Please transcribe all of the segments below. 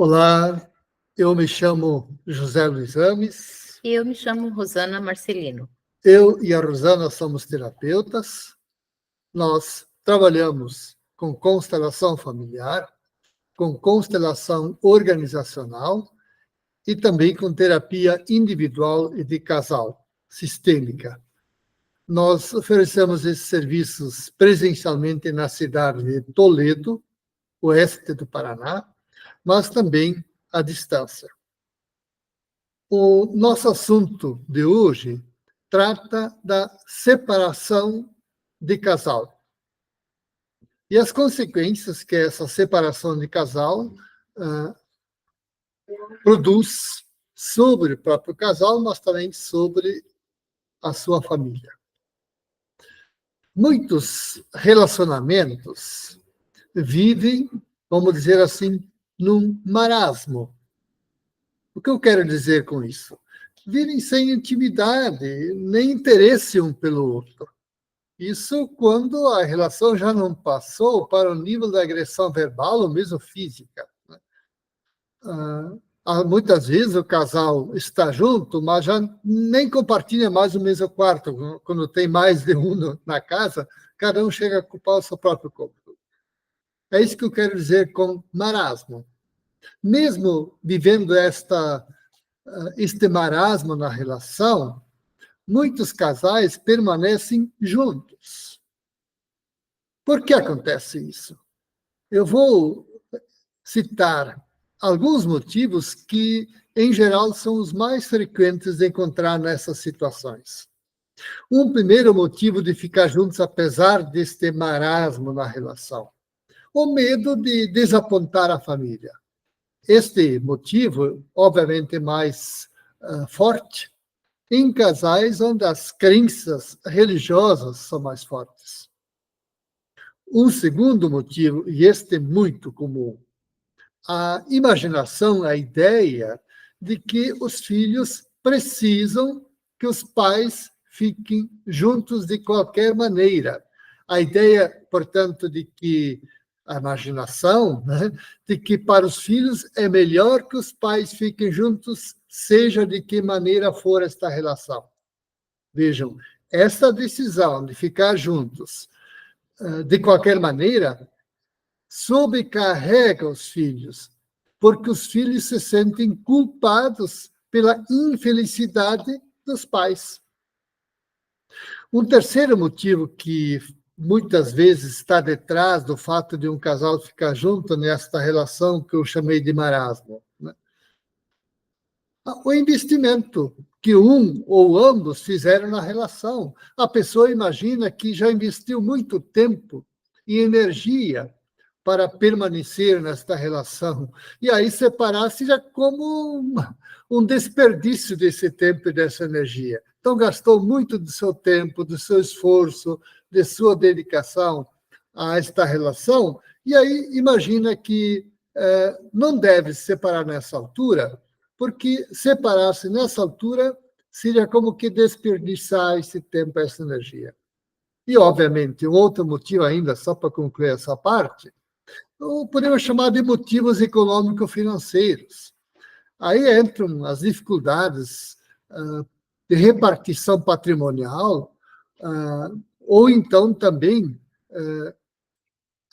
Olá, eu me chamo José Luiz Ames. E eu me chamo Rosana Marcelino. Eu e a Rosana somos terapeutas. Nós trabalhamos com constelação familiar, com constelação organizacional e também com terapia individual e de casal, sistêmica. Nós oferecemos esses serviços presencialmente na cidade de Toledo, oeste do Paraná, mas também à distância. O nosso assunto de hoje trata da separação de casal e as consequências que essa separação de casal produz sobre o próprio casal, mas também sobre a sua família. Muitos relacionamentos vivem, vamos dizer assim, num marasmo. O que eu quero dizer com isso? Vivem sem intimidade, nem interesse um pelo outro. Isso quando a relação já não passou para o nível da agressão verbal ou mesmo física. Muitas vezes o casal está junto, mas já nem compartilha mais o mesmo quarto. Quando tem mais de um na casa, cada um chega a ocupar o seu próprio cômodo. É isso que eu quero dizer com marasmo. Mesmo vivendo este marasmo na relação, muitos casais permanecem juntos. Por que acontece isso? Eu vou citar alguns motivos que, em geral, são os mais frequentes de encontrar nessas situações. Um primeiro motivo de ficar juntos, apesar deste marasmo na relação: o medo de desapontar a família. Este motivo, obviamente, mais forte em casais onde as crenças religiosas são mais fortes. Um segundo motivo, e este é muito comum, a imaginação, a ideia de que os filhos precisam que os pais fiquem juntos de qualquer maneira. A ideia, portanto, de que a imaginação, né, de que para os filhos é melhor que os pais fiquem juntos, seja de que maneira for esta relação. Vejam, essa decisão de ficar juntos de qualquer maneira sobrecarrega os filhos, porque os filhos se sentem culpados pela infelicidade dos pais. Um terceiro motivo que muitas vezes está detrás do fato de um casal ficar junto nesta relação que eu chamei de marasmo, né? O investimento que um ou ambos fizeram na relação. A pessoa imagina que já investiu muito tempo e energia para permanecer nesta relação. E aí separar-se já como um desperdício desse tempo e dessa energia. Então, gastou muito do seu tempo, do seu esforço, de sua dedicação a esta relação, e aí imagina que não deve se separar nessa altura, porque separar-se nessa altura seria como que desperdiçar esse tempo, essa energia. E, obviamente, um outro motivo ainda, só para concluir essa parte, podemos chamar de motivos econômico-financeiros. Aí entram as dificuldades de repartição patrimonial, ou então também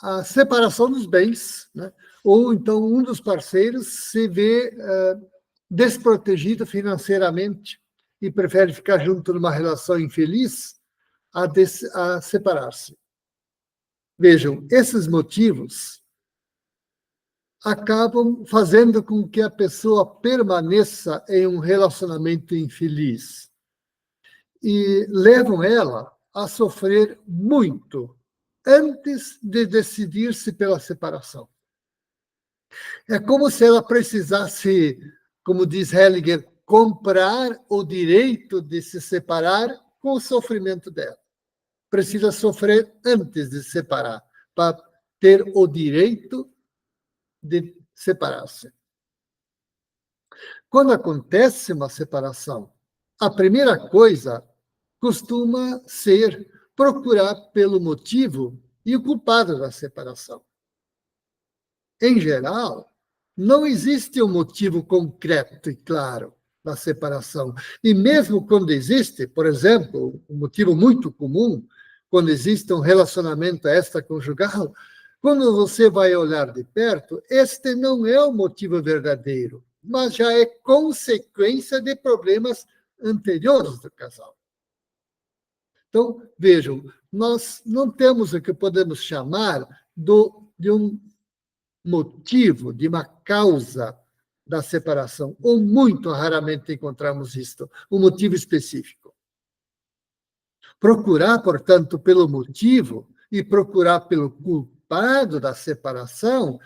a separação dos bens, né? Ou então um dos parceiros se vê desprotegido financeiramente e prefere ficar junto numa relação infeliz a separar-se. Vejam, esses motivos acabam fazendo com que a pessoa permaneça em um relacionamento infeliz e levam ela a sofrer muito antes de decidir-se pela separação. É como se ela precisasse, como diz Hellinger, comprar o direito de se separar com o sofrimento dela. Precisa sofrer antes de se separar, para ter o direito de separar-se. Quando acontece uma separação, a primeira coisa costuma ser procurar pelo motivo e o culpado da separação. Em geral, não existe um motivo concreto e claro da separação. E mesmo quando existe, por exemplo, um motivo muito comum, quando existe um relacionamento extraconjugal, quando você vai olhar de perto, este não é o motivo verdadeiro, mas já é consequência de problemas anteriores do casal. Então, vejam, nós não temos o que podemos chamar de um motivo, de uma causa da separação, ou muito raramente encontramos isto, um motivo específico. Procurar, portanto, pelo motivo e procurar pelo culpado da separação,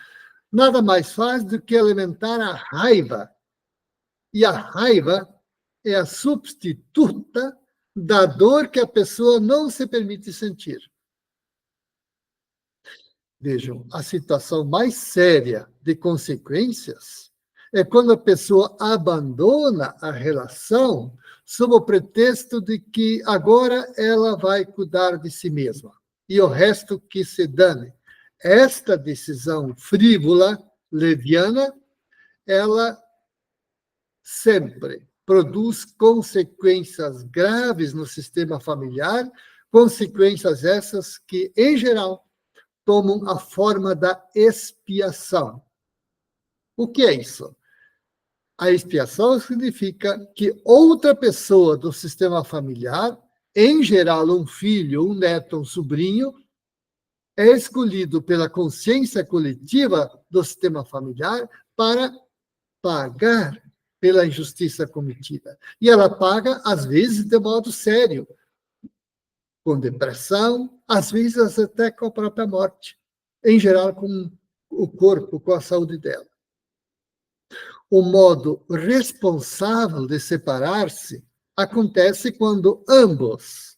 nada mais faz do que alimentar a raiva. E a raiva é a substituta da dor que a pessoa não se permite sentir. Vejam, a situação mais séria de consequências é quando a pessoa abandona a relação sob o pretexto de que agora ela vai cuidar de si mesma e o resto que se dane. Esta decisão frívola, leviana, ela sempre produz consequências graves no sistema familiar, consequências essas que, em geral, tomam a forma da expiação. O que é isso? A expiação significa que outra pessoa do sistema familiar, em geral um filho, um neto, um sobrinho, é escolhido pela consciência coletiva do sistema familiar para pagar pela injustiça cometida. E ela paga, às vezes, de modo sério, com depressão, às vezes até com a própria morte, em geral com o corpo, com a saúde dela. O modo responsável de separar-se acontece quando ambos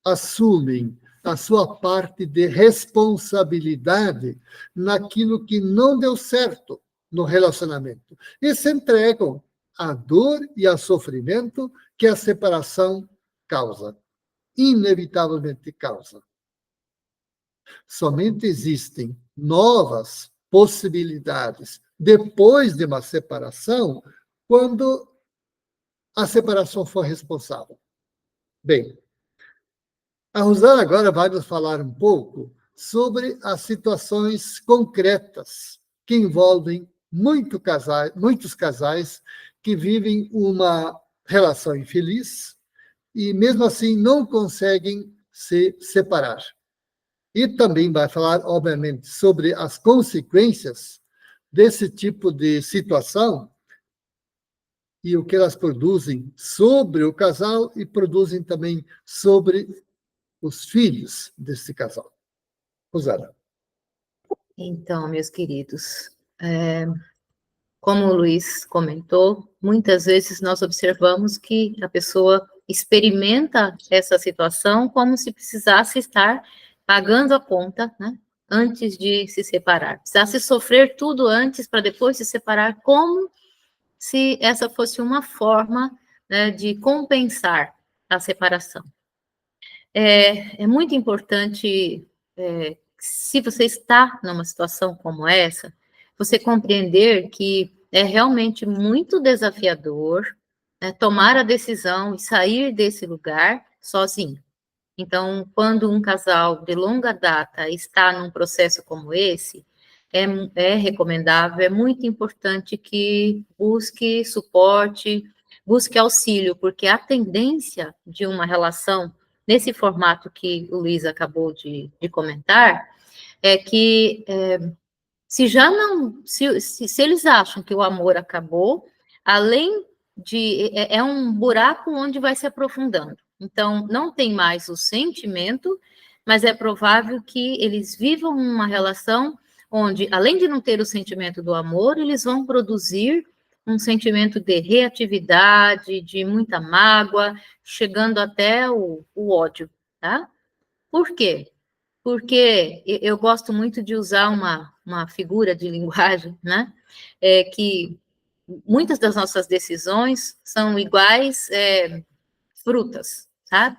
assumem a sua parte de responsabilidade naquilo que não deu certo no relacionamento e se entregam à dor e ao sofrimento que a separação causa, inevitavelmente causa. Somente existem novas possibilidades depois de uma separação quando a separação for responsável. Bem, a Rosana agora vai nos falar um pouco sobre as situações concretas que envolvem muitos casais que vivem uma relação infeliz e, mesmo assim, não conseguem se separar. E também vai falar, obviamente, sobre as consequências desse tipo de situação e o que elas produzem sobre o casal e produzem também sobre os filhos desse casal. Rosana. Então, meus queridos, como o Luiz comentou, muitas vezes nós observamos que a pessoa experimenta essa situação como se precisasse estar pagando a conta, né, antes de se separar. Precisasse sofrer tudo antes para depois se separar, como se essa fosse uma forma, né, de compensar a separação. É muito importante, se você está numa situação como essa, você compreender que é realmente muito desafiador, né, tomar a decisão e sair desse lugar sozinho. Então, quando um casal de longa data está num processo como esse, é recomendável, é muito importante que busque suporte, busque auxílio, porque a tendência de uma relação nesse formato que o Luiz acabou de comentar, é que se já não, se eles acham que o amor acabou, além de, é um buraco onde vai se aprofundando. Então, não tem mais o sentimento, mas é provável que eles vivam uma relação onde, além de não ter o sentimento do amor, eles vão produzir um sentimento de reatividade, de muita mágoa, chegando até o ódio, tá? Por quê? Porque eu gosto muito de usar uma figura de linguagem, né? Que muitas das nossas decisões são iguais frutas, sabe?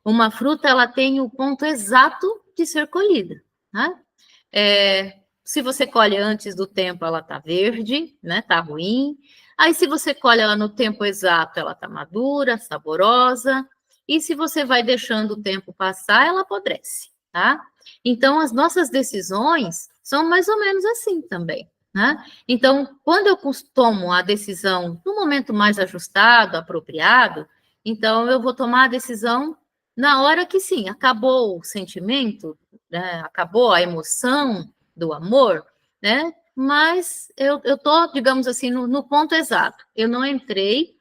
Uma fruta, ela tem o ponto exato de ser colhida, né? Se você colhe antes do tempo, ela está verde, né? Está ruim. Aí, se você colhe ela no tempo exato, ela está madura, saborosa. E se você vai deixando o tempo passar, ela apodrece, tá? Então, as nossas decisões são mais ou menos assim também, né? Então, quando eu tomo a decisão no momento mais ajustado, apropriado, então eu vou tomar a decisão na hora que, sim, acabou o sentimento, né? Acabou a emoção do amor, né? Mas eu tô, digamos assim, no ponto exato. Eu não entrei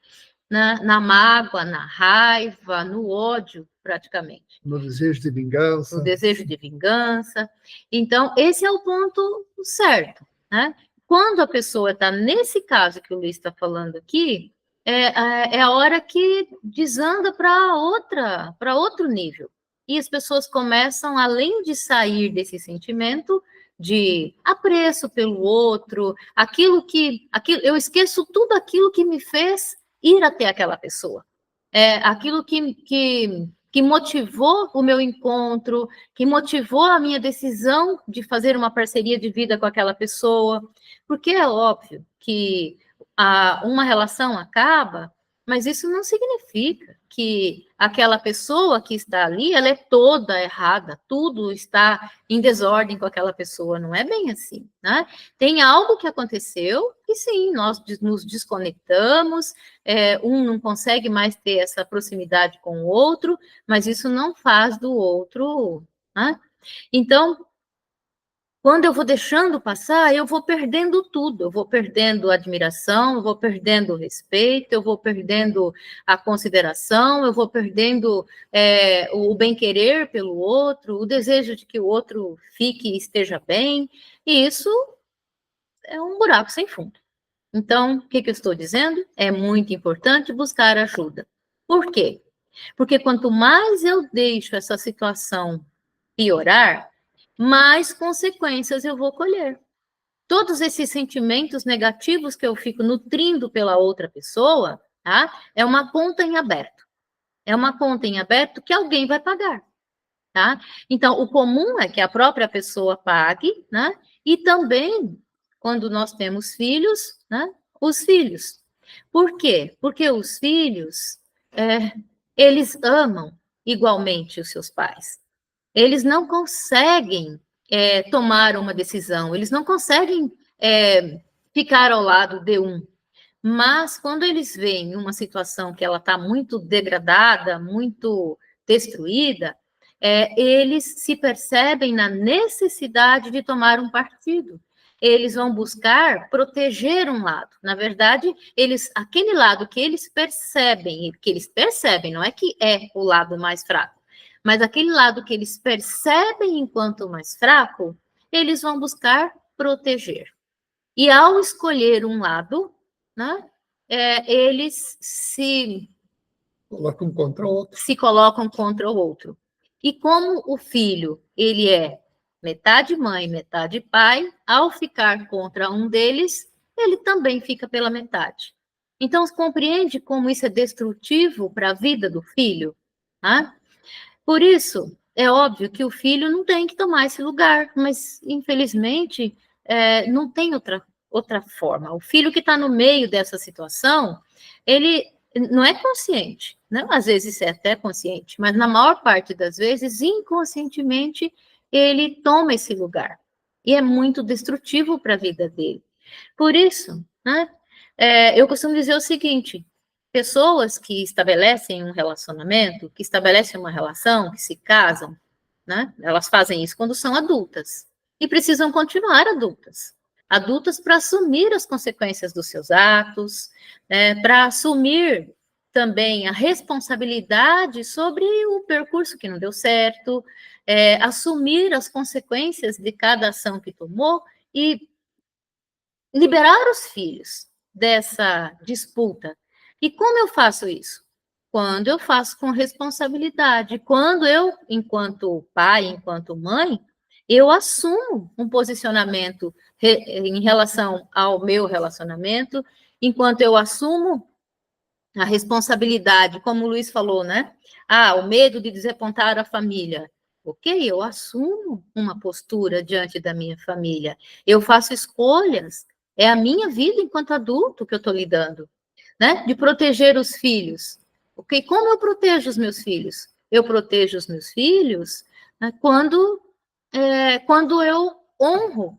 na mágoa, na raiva, no ódio, praticamente. No desejo de vingança. No desejo de vingança. Então, esse é o ponto certo, né? Quando a pessoa está nesse caso que o Luiz está falando aqui, é a hora que desanda para outro nível. E as pessoas começam, além de sair desse sentimento de apreço pelo outro, eu esqueço tudo aquilo que me fez ir até aquela pessoa. Aquilo que motivou o meu encontro, que motivou a minha decisão de fazer uma parceria de vida com aquela pessoa, porque é óbvio que uma relação acaba, mas isso não significa que aquela pessoa que está ali, ela é toda errada, tudo está em desordem com aquela pessoa, não é bem assim, né? Tem algo que aconteceu e sim, nós nos desconectamos, um não consegue mais ter essa proximidade com o outro, mas isso não faz do outro, né? Então, quando eu vou deixando passar, eu vou perdendo tudo, eu vou perdendo a admiração, eu vou perdendo o respeito, eu vou perdendo a consideração, eu vou perdendo o bem-querer pelo outro, o desejo de que o outro fique e esteja bem, e isso é um buraco sem fundo. Então, o que eu estou dizendo? É muito importante buscar ajuda. Por quê? Porque quanto mais eu deixo essa situação piorar, mais consequências eu vou colher. Todos esses sentimentos negativos que eu fico nutrindo pela outra pessoa, tá? É uma conta em aberto. É uma conta em aberto que alguém vai pagar, tá? Então, o comum é que a própria pessoa pague, né? E também, quando nós temos filhos, né? Os filhos. Por quê? Porque os filhos, eles amam igualmente os seus pais. Eles não conseguem tomar uma decisão, eles não conseguem ficar ao lado de um. Mas quando eles veem uma situação que ela está muito degradada, muito destruída, eles se percebem na necessidade de tomar um partido. Eles vão buscar proteger um lado. Na verdade, aquele lado que eles percebem, não é que é o lado mais fraco, mas aquele lado que eles percebem enquanto mais fraco, eles vão buscar proteger. E ao escolher um lado, né, eles se colocam contra o outro. Se colocam contra o outro. E como o filho, ele é metade mãe, metade pai, ao ficar contra um deles, ele também fica pela metade. Então, você compreende como isso é destrutivo para a vida do filho? Né? Por isso, é óbvio que o filho não tem que tomar esse lugar, mas, infelizmente, não tem outra forma. O filho que está no meio dessa situação, ele não é consciente, né? Às vezes é até consciente, mas na maior parte das vezes, inconscientemente, ele toma esse lugar. E é muito destrutivo para a vida dele. Por isso, né, eu costumo dizer o seguinte: pessoas que estabelecem um relacionamento, que estabelecem uma relação, que se casam, né, elas fazem isso quando são adultas. E precisam continuar adultas. Adultas para assumir as consequências dos seus atos, para assumir também a responsabilidade sobre o percurso que não deu certo, assumir as consequências de cada ação que tomou e liberar os filhos dessa disputa. E como eu faço isso? Quando eu faço com responsabilidade, quando eu, enquanto pai, enquanto mãe, eu assumo um posicionamento em relação ao meu relacionamento, enquanto eu assumo a responsabilidade, como o Luiz falou, né? O medo de desapontar a família. ok? Eu assumo uma postura diante da minha família. Eu faço escolhas. É a minha vida enquanto adulto que eu estou lidando, né? De proteger os filhos. Ok? Como eu protejo os meus filhos? Eu protejo os meus filhos, né, quando eu honro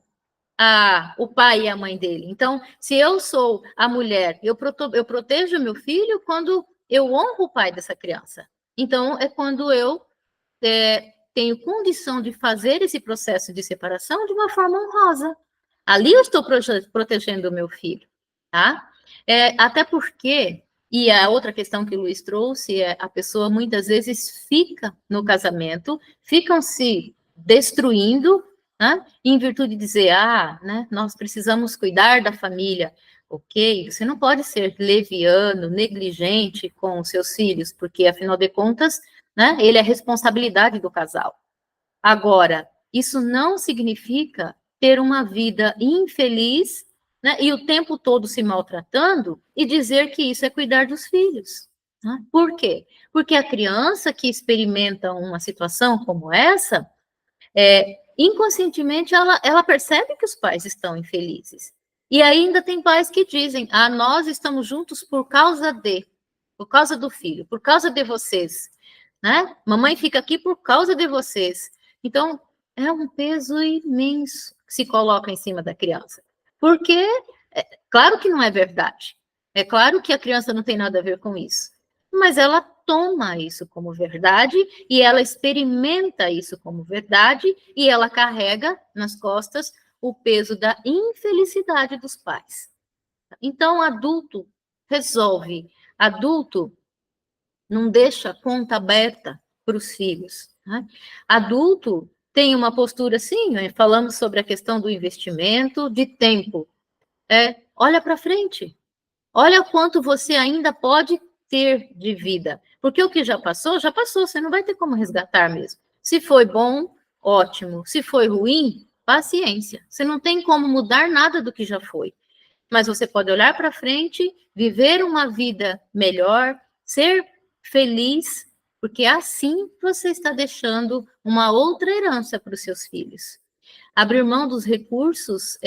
o pai e a mãe dele. Então, se eu sou a mulher, eu protejo meu filho quando eu honro o pai dessa criança. Então, é quando eu tenho condição de fazer esse processo de separação de uma forma honrosa. Ali eu estou protegendo o meu filho, tá? Até porque, e a outra questão que o Luiz trouxe é a pessoa muitas vezes fica no casamento, ficam se destruindo, né, em virtude de dizer, né, nós precisamos cuidar da família. Ok, você não pode ser leviano, negligente com os seus filhos, porque, afinal de contas, né, ele é responsabilidade do casal. Agora, isso não significa ter uma vida infeliz, né, e o tempo todo se maltratando e dizer que isso é cuidar dos filhos. Né? Por quê? Porque a criança que experimenta uma situação como essa, inconscientemente ela percebe que os pais estão infelizes. E ainda tem pais que dizem, nós estamos juntos por causa do filho, por causa de vocês, né? Mamãe fica aqui por causa de vocês. Então, é um peso imenso que se coloca em cima da criança. Porque, claro que não é verdade. É claro que a criança não tem nada a ver com isso. Mas ela toma isso como verdade e ela experimenta isso como verdade e ela carrega nas costas o peso da infelicidade dos pais. Então, adulto resolve. Adulto não deixa a conta aberta para os filhos. Né? Adulto tem uma postura, sim, falamos sobre a questão do investimento de tempo. Olha para frente. Olha quanto você ainda pode ter de vida. Porque o que já passou, você não vai ter como resgatar mesmo. Se foi bom, ótimo. Se foi ruim, paciência. Você não tem como mudar nada do que já foi. Mas você pode olhar para frente, viver uma vida melhor, ser feliz, porque assim você está deixando uma outra herança para os seus filhos. Abrir mão dos recursos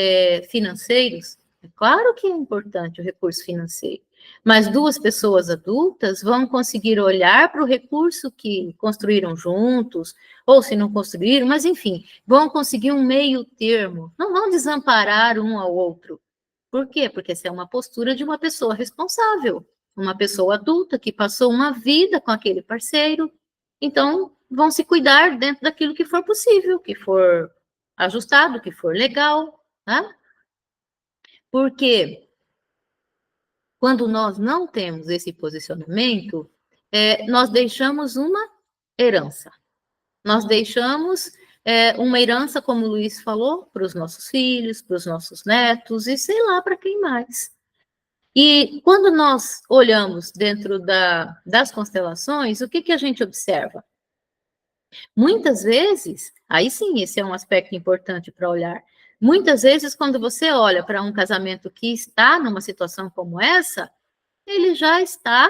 financeiros, é claro que é importante o recurso financeiro, mas duas pessoas adultas vão conseguir olhar para o recurso que construíram juntos, ou se não construíram, mas enfim, vão conseguir um meio termo, não vão desamparar um ao outro. Por quê? Porque essa é uma postura de uma pessoa responsável, uma pessoa adulta que passou uma vida com aquele parceiro, então vão se cuidar dentro daquilo que for possível, que for ajustado, que for legal, tá? Porque quando nós não temos esse posicionamento, nós deixamos uma herança. Nós deixamos uma herança, como o Luiz falou, para os nossos filhos, para os nossos netos e sei lá para quem mais. E quando nós olhamos dentro das constelações, o que a gente observa? Muitas vezes, aí sim, esse é um aspecto importante para olhar. Muitas vezes, quando você olha para um casamento que está numa situação como essa, ele já está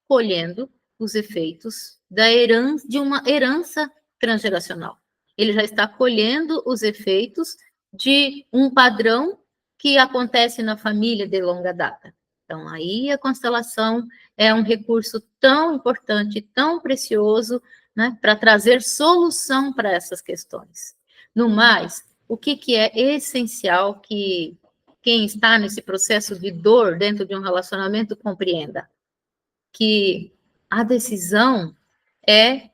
colhendo os efeitos de uma herança transgeracional. Ele já está colhendo os efeitos de um padrão que acontece na família de longa data. Então, aí a constelação é um recurso tão importante, tão precioso, né, para trazer solução para essas questões. No mais, o que é essencial que quem está nesse processo de dor dentro de um relacionamento compreenda? Que a decisão é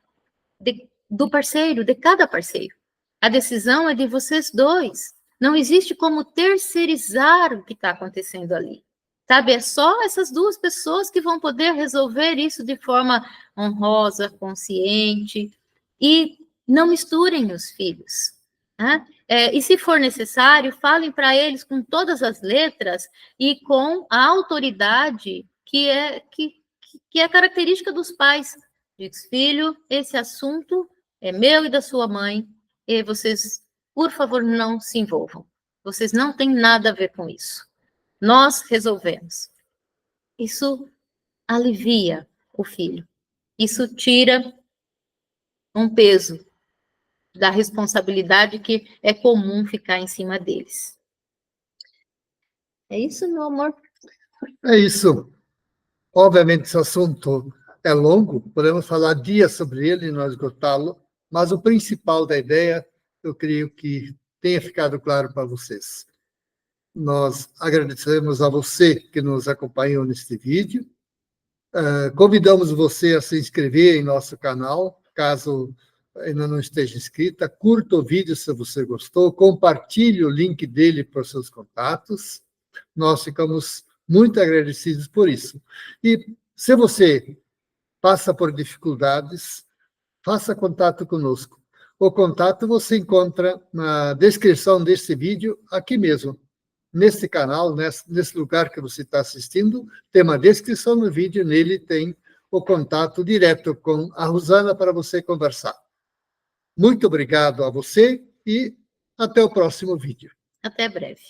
do parceiro, de cada parceiro. A decisão é de vocês dois. Não existe como terceirizar o que está acontecendo ali. Sabe, é só essas duas pessoas que vão poder resolver isso de forma honrosa, consciente, e não misturem os filhos. Né? E se for necessário, falem para eles com todas as letras e com a autoridade que é característica dos pais. Diz, filho, esse assunto é meu e da sua mãe, e vocês, por favor, não se envolvam. Vocês não têm nada a ver com isso. Nós resolvemos. Isso alivia o filho. Isso tira um peso da responsabilidade que é comum ficar em cima deles. É isso, meu amor? É isso. Obviamente, esse assunto é longo, podemos falar dias sobre ele e não esgotá-lo, mas o principal da ideia, eu creio que tenha ficado claro para vocês. Nós agradecemos a você que nos acompanhou neste vídeo. Convidamos você a se inscrever em nosso canal, caso ainda não esteja inscrita. Curta o vídeo se você gostou, compartilhe o link dele para os seus contatos. Nós ficamos muito agradecidos por isso. E se você passa por dificuldades, faça contato conosco. O contato você encontra na descrição desse vídeo, aqui mesmo. Nesse canal, nesse lugar que você está assistindo, tem uma descrição no vídeo, nele tem o contato direto com a Rosana para você conversar. Muito obrigado a você e até o próximo vídeo. Até breve.